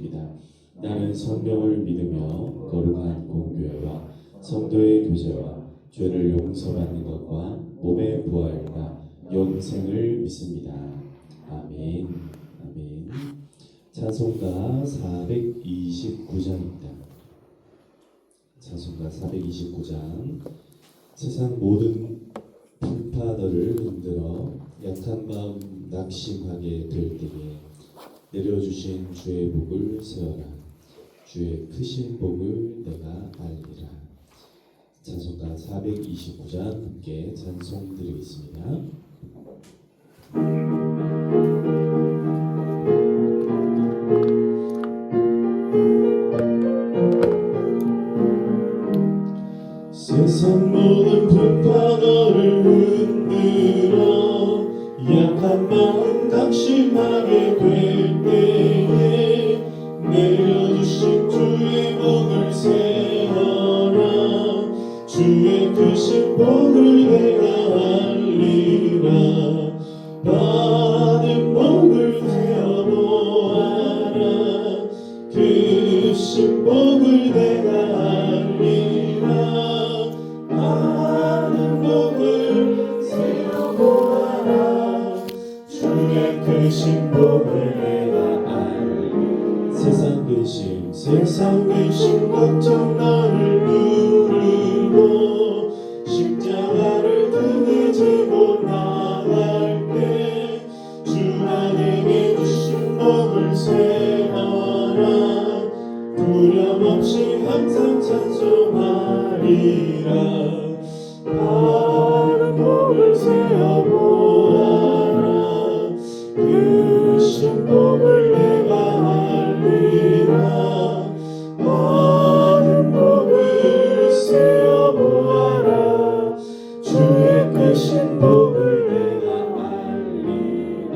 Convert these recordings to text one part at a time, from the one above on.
것입니다. 나는 성령을 믿으며 거룩한 공교회와 성도의 교제와 죄를 용서받는 것과 몸의 부활과 영생을 믿습니다. 아멘. 아멘. 찬송가 429장입니다. 찬송가 429장. 세상 모든 풍파들을 흔들어 약한 마음 낙심하게 될 때에 내려주신 주의 복을 세워라. 주의 크신 복을 내가 알리라. 찬송가 429장 함께 찬송 드리겠습니다. 세상 모든 풍파 너를 흔들어 약한 마음 낙심하게 될 때에 내려주신 주의 복을 세워라. 주의 크신 복을 내가 알리라. 받은 복을 세어보아라. 크신 복을 내가 알리라. 크신 복을 내가 알리. 세상 근심 걱정 너를 누르고 십자가를 등에 지고 나갈 때 주 안에게 주신 복을 세워라. 두려움 없이 항상 찬송하리라. 바른 복을 세어보아라. 크신 복을 내가 알리라. 받은 복을 세어보아라. 주의 크신 복을 내가 알리라.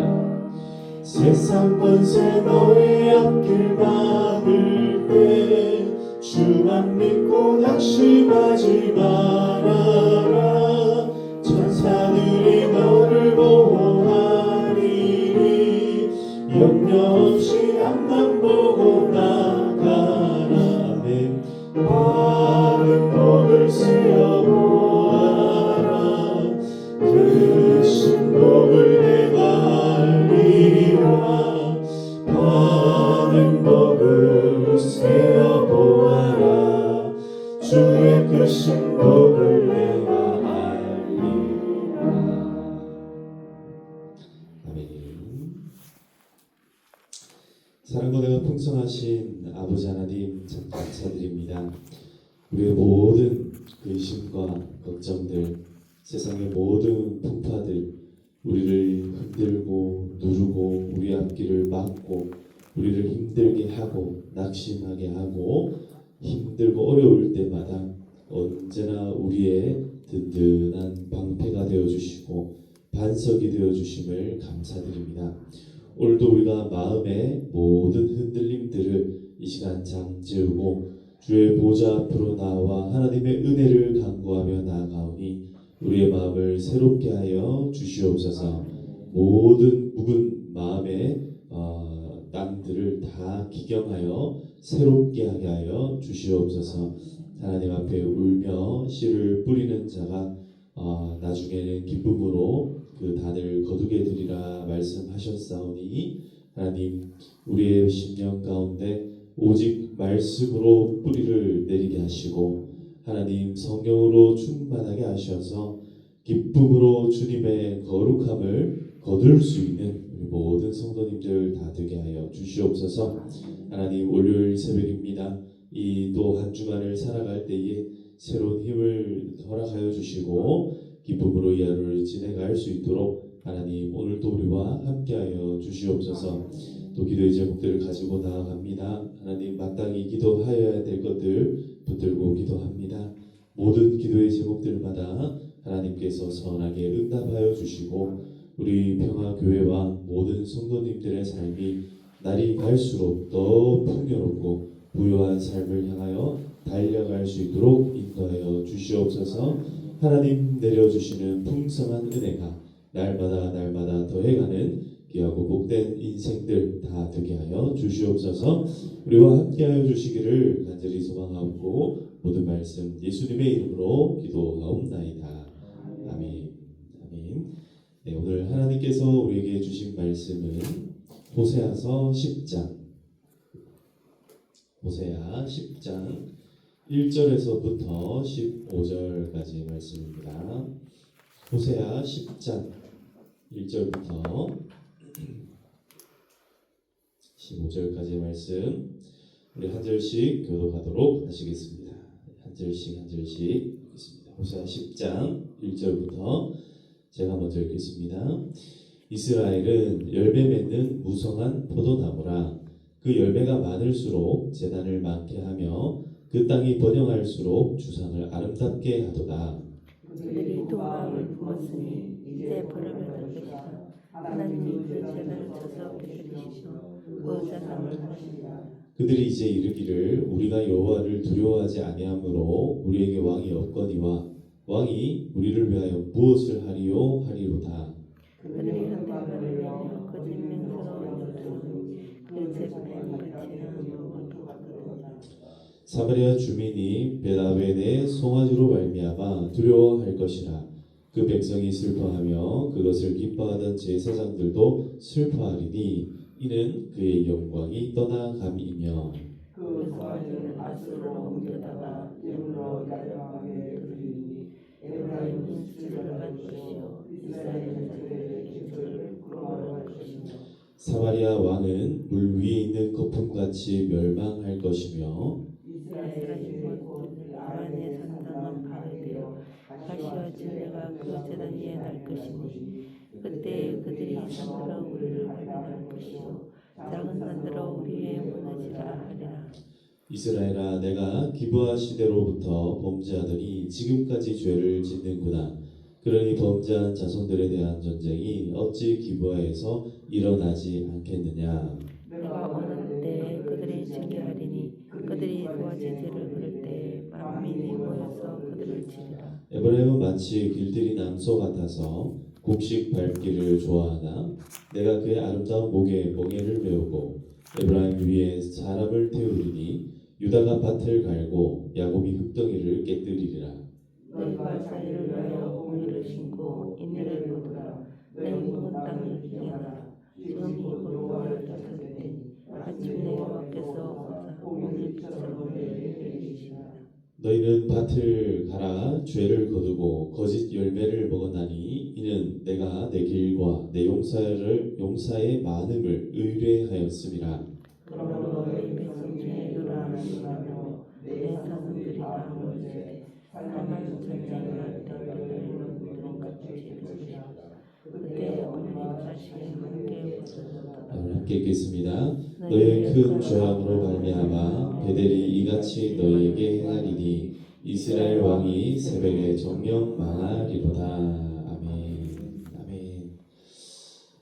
세상 권세 너의 앞길 막을 때 주만 믿고 낙심하지 말아라. 천사들이 너를 보호하리니 염려 없이 앞만 보고 나가라. 아멘. 바른 복을 세어보아라. 크신 복을 내가 알리라. 받은 복을 세어보아라. 주의 크신 복을 내가 알리라. 아멘. 사랑과 내가 풍성하신 아버지 하나님 참 감사드립니다. 우리의 모든 근심과 걱정들, 세상의 모든 풍파들, 우리를 흔들고 누르고 우리 앞길을 막고 우리를 힘들게 하고 낙심하게 하고 힘들고 어려울 때마다 언제나 우리의 든든한 방패가 되어주시고 반석이 되어주심을 감사드립니다. 오늘도 우리가 마음의 모든 흔들림들을 이 시간 잠재우고 주의 보좌 앞으로 나와 하나님의 은혜를 간구하며 나아가오니 우리의 마음을 새롭게 하여 주시옵소서. 모든 묵은 마음의 땅들을 다 기경하여 새롭게 하게 하여 주시옵소서. 하나님 앞에 울며 씨를 뿌리는 자가 나중에는 기쁨으로 그 단을 거두게 되리라 말씀하셨사오니 하나님 우리의 심령 가운데 오직 말씀으로 뿌리를 내리게 하시고 하나님 성령으로 충만하게 하셔서 기쁨으로 주님의 거룩함을 거둘 수 있는 우리 모든 성도님들 다 되게 하여 주시옵소서. 하나님 월요일 새벽입니다. 이 또 한 주간을 살아갈 때에 새로운 힘을 허락하여 주시고 기쁨으로 이 하루를 지내갈 수 있도록 하나님 오늘도 우리와 함께하여 주시옵소서. 또 기도의 제목들을 가지고 나아갑니다. 하나님 마땅히 기도하여야 될 것들 붙들고 기도합니다. 모든 기도의 제목들마다 하나님께서 선하게 응답하여 주시고 우리 평화교회와 모든 성도님들의 삶이 날이 갈수록 더 풍요롭고 부유한 삶을 향하여 달려갈 수 있도록 인도하여 주시옵소서. 하나님 내려주시는 풍성한 은혜가 날마다 더해가는 귀하고 복된 인생들 다 되게 하여 주시옵소서. 우리와 함께하여 주시기를 간절히 소망하고 모든 말씀 예수님의 이름으로 기도하옵나이다. 아멘. 아멘. 네, 오늘 하나님께서 우리에게 주신 말씀은 호세아서 10장 호세아 10장 1절에서부터 15절까지의 말씀입니다. 호세아 10장 1절부터 15절까지의 말씀 우리 한 절씩 교독하도록 하시겠습니다. 한 절씩 읽겠습니다. 호세아 10장 1절부터 제가 먼저 읽겠습니다. 이스라엘은 열매 맺는 무성한 포도나무라. 그 열매가 많을수록 재단을 많게 하며 그 땅이 번영할수록 주상을 아름답게 하도다. 그들이 도마음을 품었으니 이제 벌을 받을 것이다. 하나님이 그 재단을 쳐서 깨뜨리시고 그 자상을 하시리라. 그들이 이제 이르기를 우리가 여호와를 두려워하지 아니하므로 우리에게 왕이 없거니와 왕이 우리를 위하여 무엇을 하리요 하리로다. 그들이 한달만을 내며 그 진명스러운 역사는 그 재판이 같이나 무엇도 같거니와. 사마리아 주민이 베다웬의 송아지로 말미암아 두려워할 것이라. 그 백성이 슬퍼하며 그것을 기뻐하던 제사장들도 슬퍼하리니 이는 그의 영광이 떠나감이며 그 송아지는 아스로 옮겨다가 예물로 야곱에게 드리니 에브라임은 수주를 할 것이요 이스라엘은 그들의 기초를 부러워할 것이며 사마리아 왕은 물 위에 있는 거품같이 멸망할 것이며 이스라엘의 모든 아란에 산당은 파괴되어 가시와 진내가 그 재단 위에 날 것이니 그때 그들이 산들어 우리를 발견할 것이요 작은 산들어 우리의 무너지라 하리라. 이스라엘아 내가 기브아 시대로부터 범죄하더니 지금까지 죄를 짓는구나. 그러니 범죄한 자손들에 대한 전쟁이 어찌 기브아에서 일어나지 않겠느냐. 내가 원하는 때에 그들이 징계하리니 그들이 도화지질을 부를 때에 만민이 모여서 그들을 치리라. 에브라임은 마치 길들이 남소 같아서 곡식 밟기를 좋아하나 내가 그의 아름다운 목에 멍에를 메우고 에브라임 위에 사람을 태우리니 유다가 밭을 갈고 야곱이 흙덩이를 깨뜨리리라. 너희가 사이를 위하여 옹이를 신고 인내를 거두라. 너희 묵은 땅을 비하라. 지금이 곧 밭을 때니 마침내 여호와께서 옹이 빛으로 너희를 내리시리라. 너희는 밭을 갈아 죄를 거두고 거짓 열매를 먹었나니 이는 내가 내 길과 내 용사의 많음을 의뢰하였음이라. 그러므로 너희 백성 중에 요란한 말로 내 사슴들이 다 모이되 사람은 전쟁을 할때 그들은 들은 같이 들으리라. 그때 어머니 자식이 함께 벗어졌다. 함께 읽겠습니다. 너희의 큰 죄악으로 말미암아 베델이 이같이 너희에게 행하리니 이스라엘 왕이 새벽에 정령 망하리로다. 아멘. 아멘.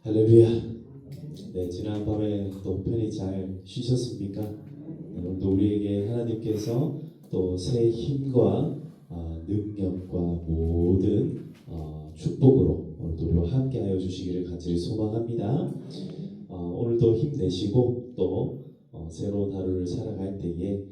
할렐루야. 네, 지난 밤에 또 편히 잘 쉬셨습니까? 네, 오늘도 우리에게 하나님께서 또 새 힘과 능력과 모든 축복으로 오늘도 우리와 함께하여 주시기를 간절히 소망합니다. 오늘도 힘내시고 또 새로운 하루를 살아갈 때에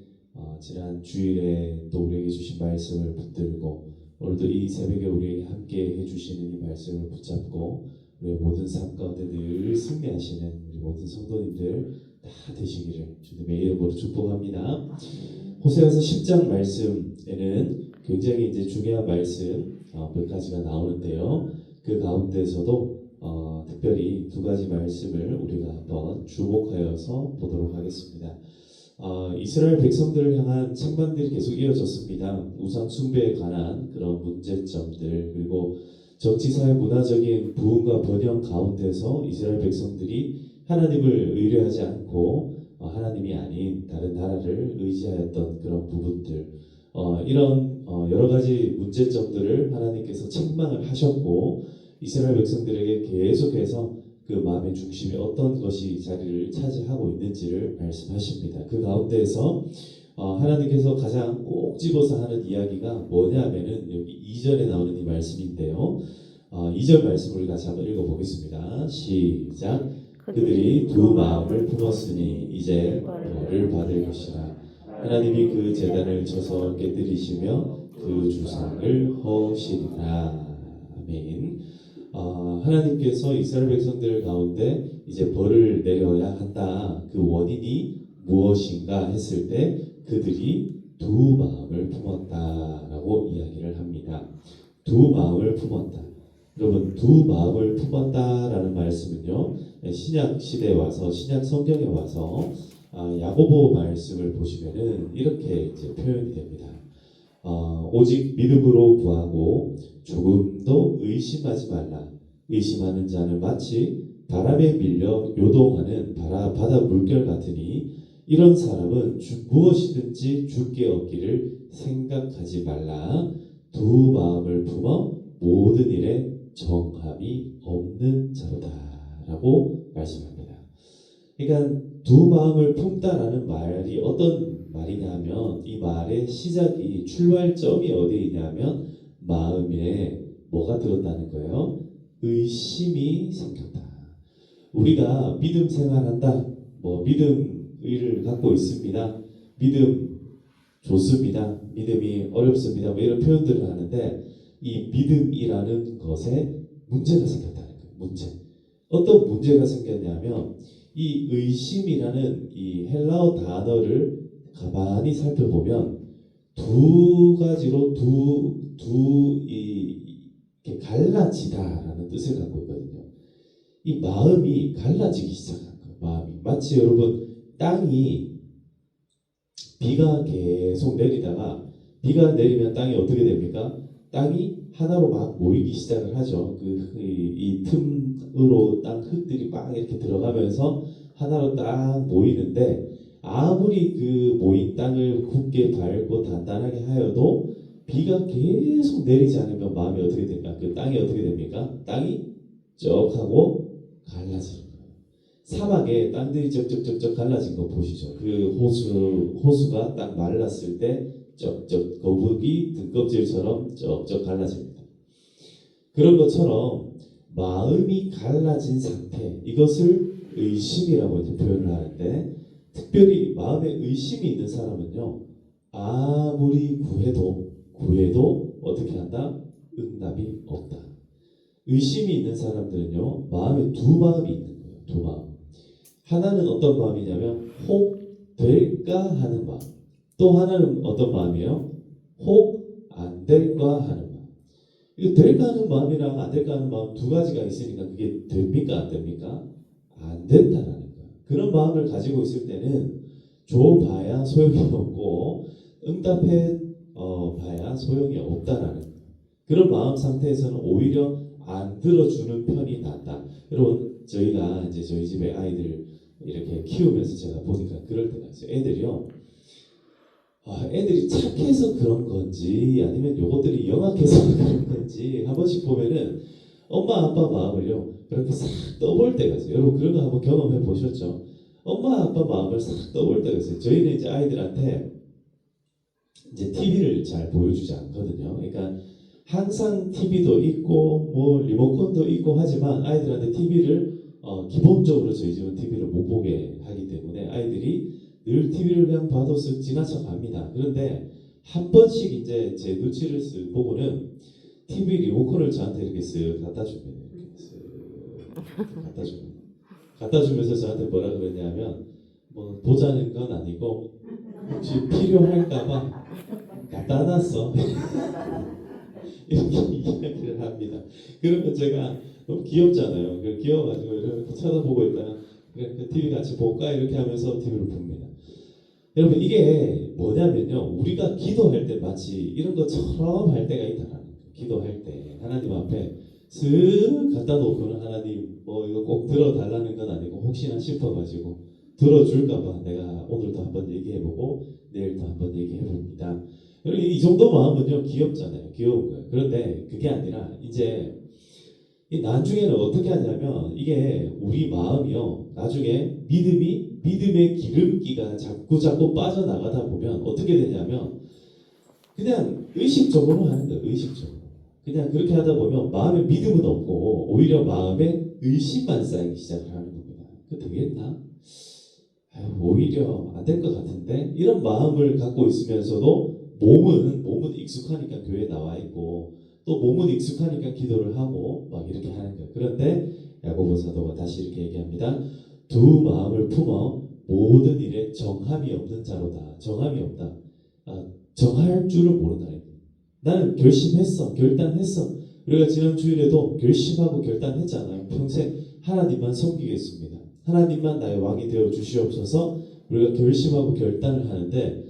지난 주일에 또 우리에게 주신 말씀을 붙들고 오늘도 이 새벽에 우리에게 함께 해주시는 이 말씀을 붙잡고 우리의 모든 삶 가운데 늘 승리하시는 우리 모든 성도님들 다 되시기를 주님의 이름으로 축복합니다. 호세아서 10장 말씀에는 굉장히 이제 중요한 말씀 몇 가지가 나오는데요. 그 가운데서도 특별히 두 가지 말씀을 우리가 한번 주목하여서 보도록 하겠습니다. 이스라엘 백성들을 향한 책망들이 계속 이어졌습니다. 우상 숭배에 관한 그런 문제점들 그리고 정치사회 문화적인 부흥과 번영 가운데서 이스라엘 백성들이 하나님을 의뢰하지 않고 하나님이 아닌 다른 나라를 의지하였던 그런 부분들 이런 여러 가지 문제점들을 하나님께서 책망을 하셨고 이스라엘 백성들에게 계속해서 그 마음의 중심에 어떤 것이 자리를 차지하고 있는지를 말씀하십니다. 그 가운데에서 하나님께서 가장 꼭 집어서 하는 이야기가 뭐냐면은 여기 2절에 나오는 이 말씀인데요. 2절 말씀을 같이 한번 읽어보겠습니다. 시작. 그들이 두 마음을 품었으니 이제 벌을 받을 것이라. 하나님이 그 제단을 쳐서 깨뜨리시며 그 주상을 허시리라. 아멘. 하나님께서 이스라엘 백성들 가운데 이제 벌을 내려야 한다. 그 원인이 무엇인가 했을 때 그들이 두 마음을 품었다라고 이야기를 합니다. 두 마음을 품었다. 여러분, 두 마음을 품었다라는 말씀은요, 신약 시대에 와서, 신약 성경에 와서 야고보 말씀을 보시면은 이렇게 이제 표현이 됩니다. 오직 믿음으로 구하고 조금도 의심하지 말라. 의심하는 자는 마치 바람에 밀려 요동하는 바다 물결 같으니 이런 사람은 무엇이든지 주께 얻기를 생각하지 말라. 두 마음을 품어 모든 일에 정함이 없는 자로다라고 말씀합니다. 그러니까 두 마음을 품다라는 말이 어떤 말이냐 하면 이 말의 시작이 출발점이 어디에 있냐면 마음에 뭐가 들었다는 거예요? 의심이 생겼다. 우리가 믿음 생활한다. 믿음 의를 갖고 있습니다. 믿음 좋습니다. 믿음이 어렵습니다. 이런 표현들을 하는데 이 믿음이라는 것에 문제가 생겼다는 거예요. 문제. 어떤 문제가 생겼냐면 이 의심이라는 이 헬라어 단어를 가만히 살펴보면 두 가지로 이렇게 갈라지다라는 뜻을 갖고 있거든요. 이 마음이 갈라지기 시작한 거예요. 마음이 마치 여러분 땅이 비가 계속 내리다가 비가 내리면 땅이 어떻게 됩니까? 땅이 하나로 막 모이기 시작을 하죠. 이 틈으로 땅 흙들이 막 이렇게 들어가면서 하나로 딱 모이는데 아무리 그 모인 땅을 굳게 밟고 단단하게 하여도 비가 계속 내리지 않으면 마음이 어떻게 됩니까? 그 땅이 어떻게 됩니까? 땅이 쩍 하고 갈라지는 거예요. 사막에 땅들이 쩍쩍쩍쩍 갈라진 거 보시죠. 그 호수가 딱 말랐을 때 쩍쩍 거북이 등껍질처럼 쩍쩍 갈라집니다. 그런 것처럼 마음이 갈라진 상태, 이것을 의심이라고 이제 표현을 하는데, 특별히 마음에 의심이 있는 사람은요, 아무리 구해도 어떻게 한다? 응답이 없다. 의심이 있는 사람들은요, 마음에 두 마음이 있는 거예요. 두 마음. 하나는 어떤 마음이냐면 혹 될까 하는 마음. 또 하나는 어떤 마음이에요? 혹 안 될까 하는 마음. 이거 될까 하는 마음이랑 안 될까 하는 마음 두 가지가 있으니까 그게 됩니까? 안 됩니까? 안 된다라는 거예요. 그런 마음을 가지고 있을 때는 줘봐야 소용이 없고 응답해 봐야 소용이 없다라는 거예요. 그런 마음 상태에서는 오히려 안 들어주는 편이 낫다. 여러분, 저희가 이제 저희 집에 아이들 이렇게 키우면서 제가 보니까 그럴 때가 있어요. 애들이 착해서 그런 건지 아니면 요것들이 영악해서 그런 건지 한 번씩 보면은 엄마 아빠 마음을요 그렇게 싹 떠볼 때가 있어요. 여러분 그런 거 한번 경험해 보셨죠? 엄마 아빠 마음을 싹 떠볼 때가 있어요. 저희는 이제 아이들한테 이제 TV를 잘 보여주지 않거든요. 그러니까 항상 TV도 있고 리모컨도 있고 하지만 아이들한테 TV를 기본적으로 저희 집은 TV를 못 보게 하기 때문에 아이들이 늘 TV를 그냥 봐도 쓱 지나쳐 갑니다. 그런데 한 번씩 이제 제 눈치를 쓱 보고는 TV 리모컨을 저한테 이렇게 쓱 갖다 줍니다. 이렇게 쓱 갖다 줍니다. 갖다 주면서 저한테 뭐라 그러냐면 보자는 건 아니고 혹시 필요할까봐 갖다 놨어. 이렇게 이야기를 합니다. 그러면 제가 너무 귀엽잖아요. 귀여워가지고 이렇게 쳐다보고 있다가 그래, TV 같이 볼까? 이렇게 하면서 TV를 봅니다. 여러분 이게 뭐냐면요. 우리가 기도할 때 마치 이런 것처럼 할 때가 있다라는 거예요. 기도할 때 하나님 앞에 쓱 갖다 놓고는 하나님 이거 꼭 들어달라는 건 아니고 혹시나 싶어가지고 들어줄까봐 내가 오늘도 한번 얘기해보고 내일도 한번 얘기해봅니다. 여러분 이 정도 마음은요 귀엽잖아요. 귀여운 거예요. 그런데 그게 아니라 이제 나중에는 어떻게 하냐면 이게 우리 마음이요 나중에 믿음의 기름기가 자꾸 빠져나가다 보면 어떻게 되냐면 그냥 의식적으로 하는 거예요. 의식적으로 그냥 그렇게 하다 보면 마음에 믿음은 없고 오히려 마음에 의심만 쌓이기 시작을 하는 겁니다. 그 되겠나? 아유, 오히려 안 될 것 같은데 이런 마음을 갖고 있으면서도 몸은 익숙하니까 교회에 나와 있고 또 몸은 익숙하니까 기도를 하고 막 이렇게 하는 거예요. 그런데 야고보 사도가 다시 이렇게 얘기합니다. 두 마음을 품어 모든 일에 정함이 없는 자로다. 정함이 없다. 정할 줄을 모른다. 나는 결심했어. 결단했어. 우리가 지난 주일에도 결심하고 결단했잖아요. 평생 하나님만 섬기겠습니다. 하나님만 나의 왕이 되어 주시옵소서. 우리가 결심하고 결단을 하는데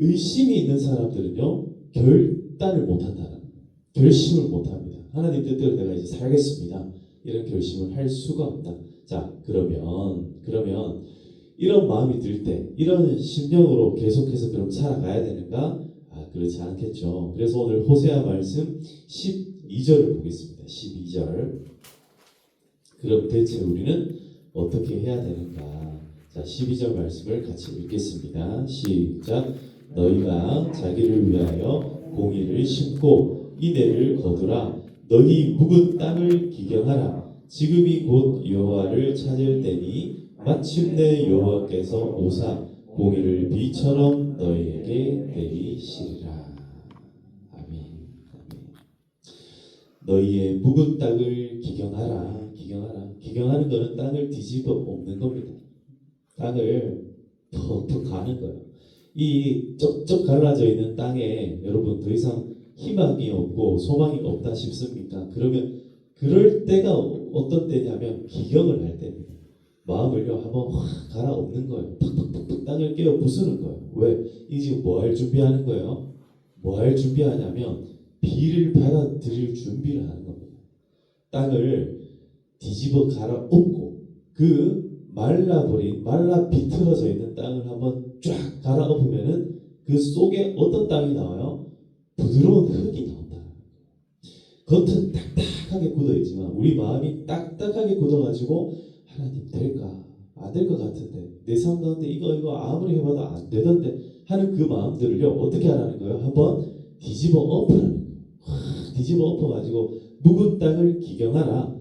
의심이 있는 사람들은요 결단을 못한다는 거예요. 결심을 못합니다. 하나님 뜻대로 내가 이제 살겠습니다. 이런 결심을 할 수가 없다. 자 그러면 이런 마음이 들 때 이런 심령으로 계속해서 그럼 살아가야 되는가? 그렇지 않겠죠. 그래서 오늘 호세아 말씀 12절을 보겠습니다. 12절. 그럼 대체 우리는 어떻게 해야 되는가? 자, 12절 말씀을 같이 읽겠습니다. 시작. 너희가 자기를 위하여 공의를 심고 인애를 거두라. 너희 묵은 땅을 기경하라. 지금이 곧 여호와를 찾을 때니 마침내 여호와께서 오사 공의를 비처럼 너희에게 내리시리라. 아멘. 너희의 묵은 땅을 기경하라. 기경하는 것은 땅을 뒤집어 엎는 겁니다. 땅을 퍽퍽 가는 거예요. 이 쩍쩍 갈라져 있는 땅에 여러분 더 이상 희망이 없고 소망이 없다 싶습니까? 그러면 그럴 때가 어떤 때냐면 기경을 할 때입니다. 마음을요 한번 확 갈아엎는 거예요. 팍팍팍 땅을 깨어 부수는 거예요. 왜? 이 지금 뭐 할 준비하는 거예요? 뭐 할 준비하냐면 비를 받아들일 준비를 하는 겁니다. 땅을 뒤집어 갈아엎고 그 말라 비틀어져 있는 땅을 한번 쫙 갈아엎으면은 그 속에 어떤 땅이 나와요? 부드러운 흙이 나온다. 겉은 딱딱하게 굳어있지만 우리 마음이 딱딱하게 굳어가지고 하나님 될까? 안 될 것 같은데 내 삶 가운데 이거 아무리 해봐도 안 되던데 하는 그 마음들을요 어떻게 하라는 거예요? 한번 뒤집어 엎으라는 거예요. 뒤집어 엎어가지고 묵은 땅을 기경하라.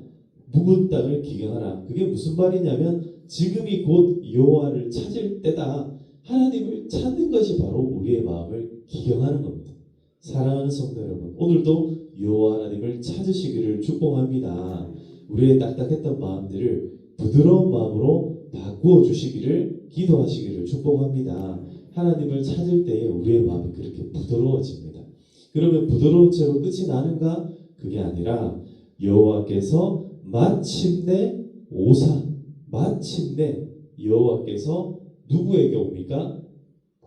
묵은 땅을 기경하라. 그게 무슨 말이냐면 지금이 곧 여호와를 찾을 때다. 하나님을 찾는 것이 바로 우리의 마음을 기경하는 겁니다. 사랑하는 성도 여러분, 오늘도 여호와 하나님을 찾으시기를 축복합니다. 우리의 딱딱했던 마음들을 부드러운 마음으로 바꾸어 주시기를 기도하시기를 축복합니다. 하나님을 찾을 때에 우리의 마음이 그렇게 부드러워집니다. 그러면 부드러운 채로 끝이 나는가? 그게 아니라 여호와께서 마침내 여호와께서 누구에게 옵니까?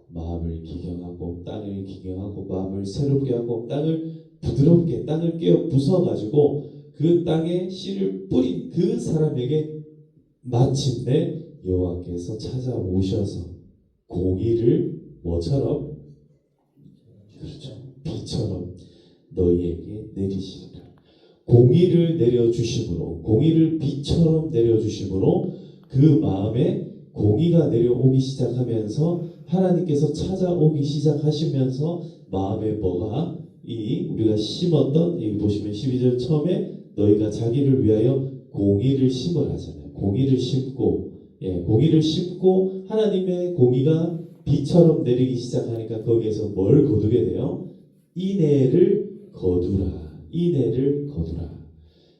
마음을 기경하고 땅을 기경하고 마음을 새롭게 하고 땅을 부드럽게 땅을 깨어 부숴가지고 그 땅에 씨를 뿌린 그 사람에게 마침내 여호와께서 찾아오셔서 공의를 뭐처럼? 그렇죠. 비처럼 너희에게 내리시리라. 공의를 내려주심으로 공의를 비처럼 내려주심으로 그 마음에 공의가 내려오기 시작하면서 하나님께서 찾아오기 시작하시면서 마음에 뭐가 우리가 심었던 여기 보시면 12절 처음에 너희가 자기를 위하여 공의를 심으라 하잖아요. 공의를 심고 하나님의 공의가 비처럼 내리기 시작하니까 거기에서 뭘 거두게 돼요? 인애를 거두라.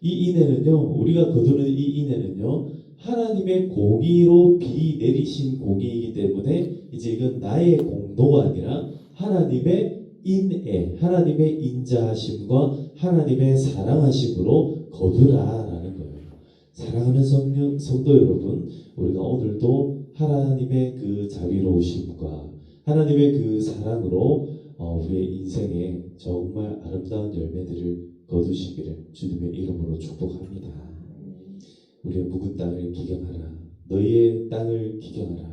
이 인애는요 우리가 거두는 이 인애는요 하나님의 공의로 비 내리신 공의이기 때문에 이제 이건 나의 공도가 아니라 하나님의 인애, 하나님의 인자하심과 하나님의 사랑하심으로 거두라라는 거예요. 사랑하는 성도 여러분, 우리가 오늘도 하나님의 그 자비로우심과 하나님의 그 사랑으로 우리의 인생에 정말 아름다운 열매들을 거두시기를 주님의 이름으로 축복합니다. 우리의 묵은 땅을 기경하라. 너희의 땅을 기경하라.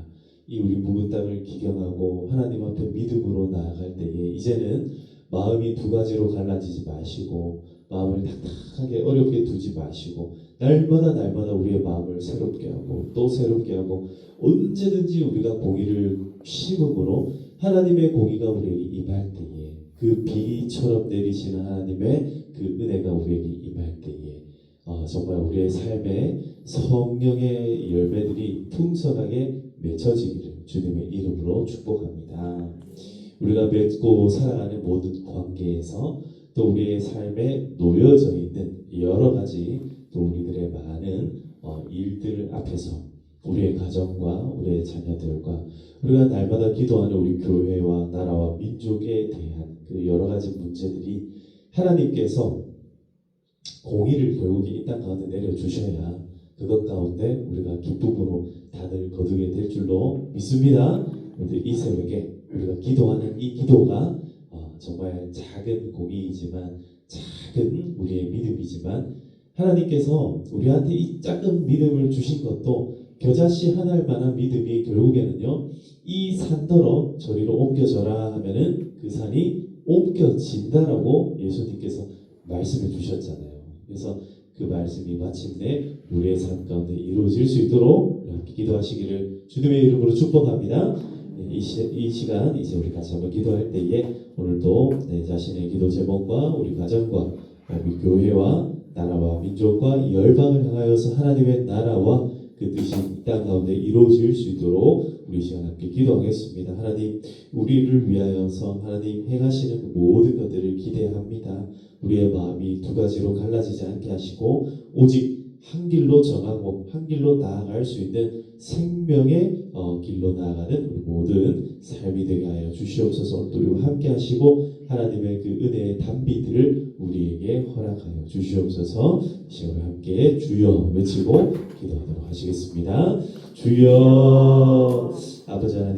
이 우리 묵은 땅을 기경하고 하나님 앞에 믿음으로 나아갈 때에 이제는 마음이 두 가지로 갈라지지 마시고 마음을 딱딱하게 어렵게 두지 마시고 날마다 우리의 마음을 새롭게 하고 또 새롭게 하고 언제든지 우리가 공의를 심음으로 하나님의 공의가 우리에게 임할 때에 그 비처럼 내리시는 하나님의 그 은혜가 우리에게 임할 때에 정말 우리의 삶에 성령의 열매들이 풍성하게 맺혀지기를 주님의 이름으로 축복합니다. 우리가 맺고 살아가는 모든 관계에서 또 우리의 삶에 놓여져 있는 여러 가지 또 우리들의 많은 일들 앞에서 우리의 가정과 우리의 자녀들과 우리가 날마다 기도하는 우리 교회와 나라와 민족에 대한 그 여러 가지 문제들이 하나님께서 공의를 결국에 이 땅 가운데 내려주셔야 그것 가운데 우리가 기쁨으로 다들 거두게 될 줄로 믿습니다. 그런데 이 새벽에 우리가 기도하는 이 기도가 정말 작은 공의이지만 작은 우리의 믿음이지만 하나님께서 우리한테 이 작은 믿음을 주신 것도 겨자씨 하나만한 믿음이 결국에는요 이 산더러 저리로 옮겨져라 하면은 그 산이 옮겨진다라고 예수님께서 말씀해 주셨잖아요. 그래서 그 말씀이 마침내 우리의 삶 가운데 이루어질 수 있도록 함께 기도하시기를 주님의 이름으로 축복합니다. 이 시간 이제 우리 같이 한번 기도할 때에 오늘도 내 자신의 기도 제목과 우리 가정과 우리 교회와 나라와 민족과 열방을 향하여서 하나님의 나라와 그 뜻이 이 땅 가운데 이루어질 수 있도록 우리 시간 함께 기도하겠습니다. 하나님 우리를 위하여서 하나님 행하시는 그 모든 것들을 기대합니다. 우리의 마음이 두 가지로 갈라지지 않게 하시고 오직 한 길로 정하고 한 길로 나아갈 수 있는 생명의 길로 나아가는 우리 모든 삶이 되게 하여 주시옵소서. 오늘도 우리와 함께 하시고 하나님의 그 은혜의 단비들을 우리에게 허락하여 주시옵소서. 시간을 함께 주여 외치고 기도하도록 하시겠습니다. 주여 아버지 하나님